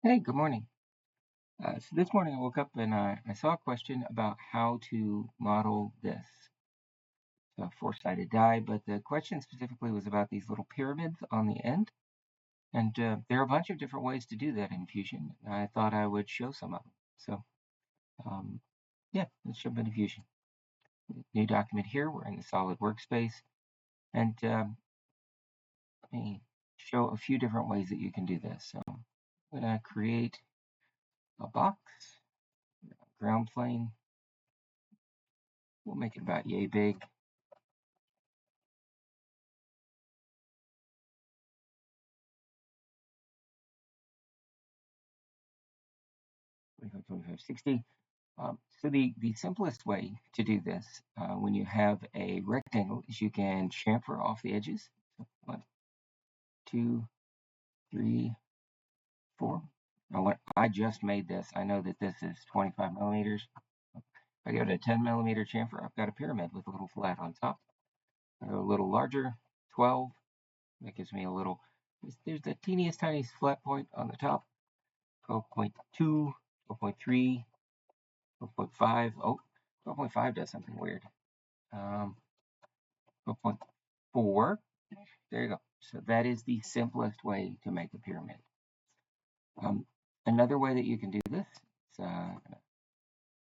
Hey, good morning. So this morning I woke up and I saw a question about how to model this four-sided die, but the question specifically was about these little pyramids on the end. And there are a bunch of different ways to do that in Fusion. I thought I would show some of them. So um, yeah, let's jump into Fusion. New document here. We're in the solid workspace. And let me show a few different ways that you can do this. So I'm going to create a box, ground plane. We'll make it about yay big. 25, 25, 60. So the simplest way to do this when you have a rectangle is you can chamfer off the edges. So 1, 2, 3, 4. Now when I just made this, I know that this is 25 millimeters. If I go to a 10 millimeter chamfer, I've got a pyramid with a little flat on top. I go a little larger, 12. That gives me a little, there's the teeniest, tiniest flat point on the top. 12.2, 12.3, 12.5. Oh, 12.5 does something weird. 12.4. There you go. So that is the simplest way to make a pyramid. Another way that you can do this is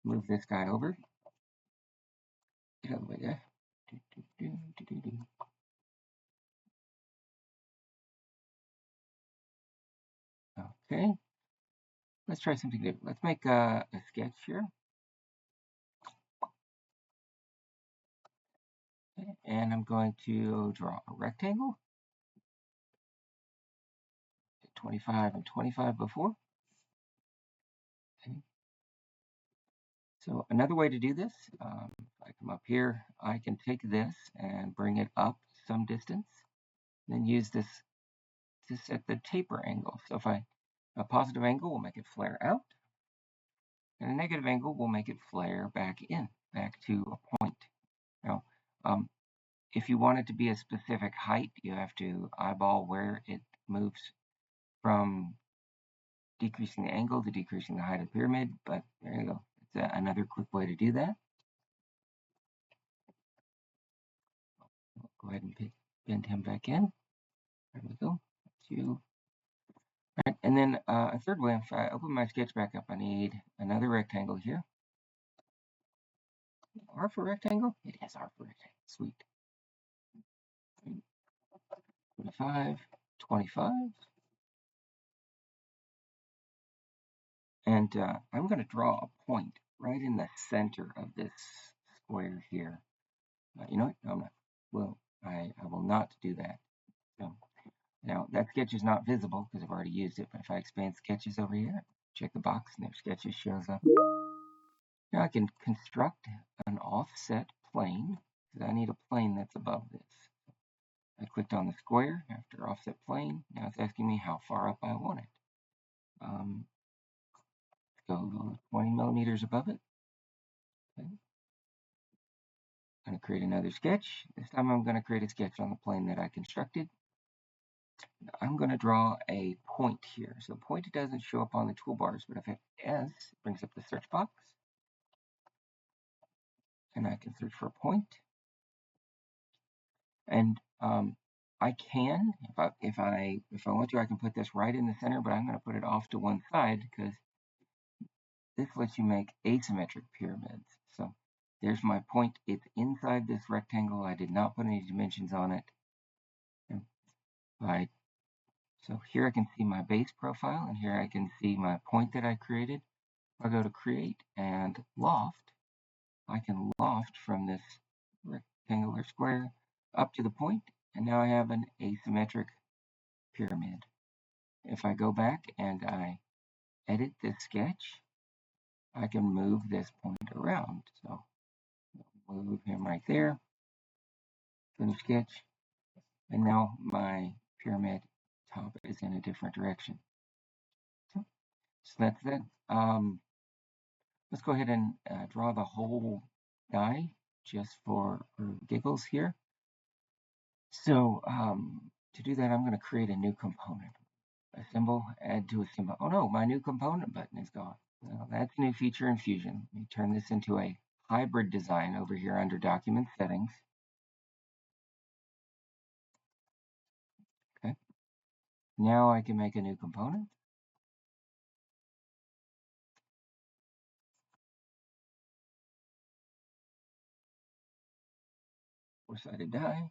move this guy over. Get out of the way, guy. Okay. Let's try something different. Let's make a sketch here. Okay. And I'm going to draw a rectangle. 25 and 25 before. Okay. So another way to do this, if I come up here, I can take this and bring it up some distance, then use this to set the taper angle. So if a positive angle will make it flare out, and a negative angle will make it flare back in, back to a point. Now, if you want it to be a specific height, you have to eyeball where it moves from decreasing the angle to decreasing the height of the pyramid, but there you go. It's another quick way to do that. Go ahead and bend him back in. There we go. That's you. All right, and then a third way, if I open my sketch back up, I need another rectangle here. R for rectangle? It has R for rectangle. Sweet. 25, 25. And I'm going to draw a point right in the center of this square here. You know what? No, I'm not. Well, I will not do that. So now that sketch is not visible because I've already used it, but if I expand sketches over here, check the box and their sketches shows up. Now I can construct an offset plane because I need a plane that's above this. I clicked on the square after offset plane. Now it's asking me how far up I want it. Let's go 20 millimeters above it. Okay. I'm going to create another sketch. This time I'm going to create a sketch on the plane that I constructed. I'm going to draw a point here. So point doesn't show up on the toolbars, but if I hit S, it brings up the search box. And I can search for a point. And I can, if I want to, I can put this right in the center, but I'm going to put it off to one side because this lets you make asymmetric pyramids. So there's my point. It's inside this rectangle. I did not put any dimensions on it. Right. So here I can see my base profile, and here I can see my point that I created. If I go to create and loft, I can loft from this rectangular square up to the point, and now I have an asymmetric pyramid. If I go back and I edit this sketch, I can move this point around. So move him right there, finish sketch, and now my pyramid top is in a different direction. So that's it. Let's go ahead and draw the whole die just for giggles here. So to do that, I'm going to create a new component. a symbol, add to a symbol. Oh no, my new component button is gone. Well, that's a new feature in Fusion. Let me turn this into a hybrid design over here under Document Settings. Okay. Now I can make a new component. Four-sided die.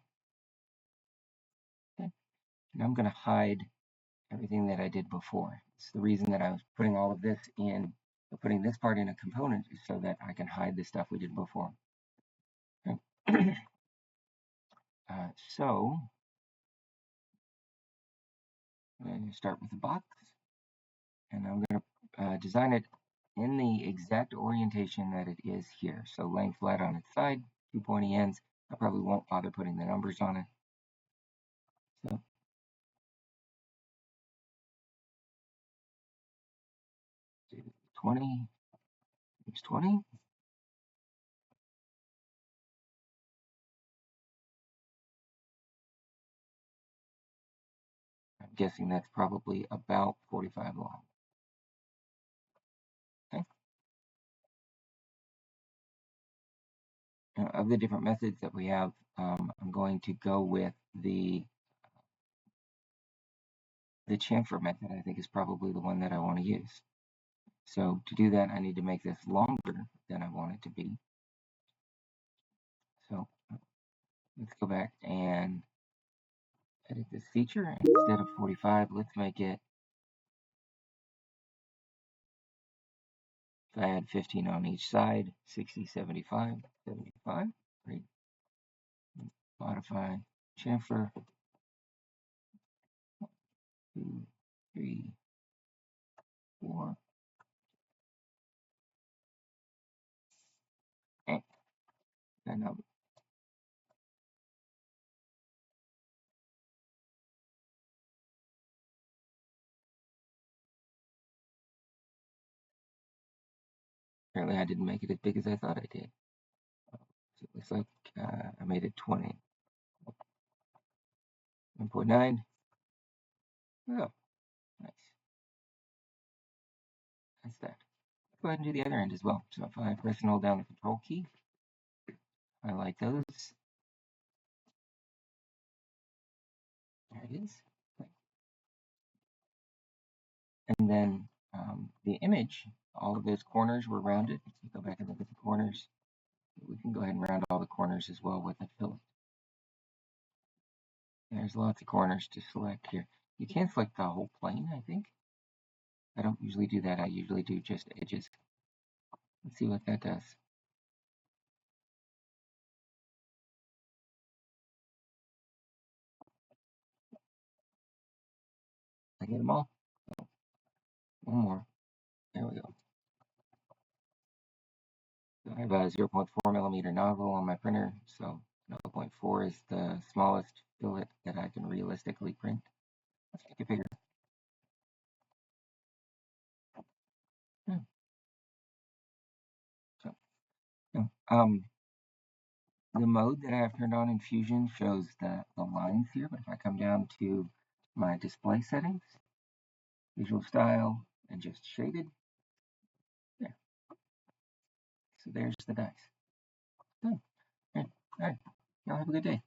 Okay. And I'm going to hide everything that I did before. It's the reason that I was putting all of this in, putting this part in a component is so that I can hide the stuff we did before. Okay. So I'm going to start with the box, and I'm going to design it in the exact orientation that it is here. So laying flat on its side, two pointy ends. I probably won't bother putting the numbers on it. So 20, it's 20. I'm guessing that's probably about 45 long. Okay. Now, of the different methods that we have, I'm going to go with the chamfer method. I think is probably the one that I want to use. So to do that, I need to make this longer than I want it to be. So let's go back and edit this feature. Instead of 45, let's make it, if I had 15 on each side, 60, 75, 75. Great. Modify chamfer. 2, 3, 4. And then apparently I didn't make it as big as I thought I did. So it looks like I made it 20. 1.9. Oh, nice. That's that. Let's go ahead and do the other end as well. So if I press and hold down the Control key, highlight those. There it is. And then the image, all of those corners were rounded. If you go back and look at the corners, we can go ahead and round all the corners as well with a fillet. There's lots of corners to select here. You can select the whole plane, I think. I don't usually do that. I usually do just edges. Let's see what that does. I get them all. Oh, one more. There we go. So I have a 0.4 millimeter nozzle on my printer, so 0.4 is the smallest fillet that I can realistically print. Let's make it bigger. So, the mode that I have turned on in Fusion shows the lines here, but if I come down to my display settings, visual style, and just shaded, there. So there's the dice. Done. All right. Y'all have a good day.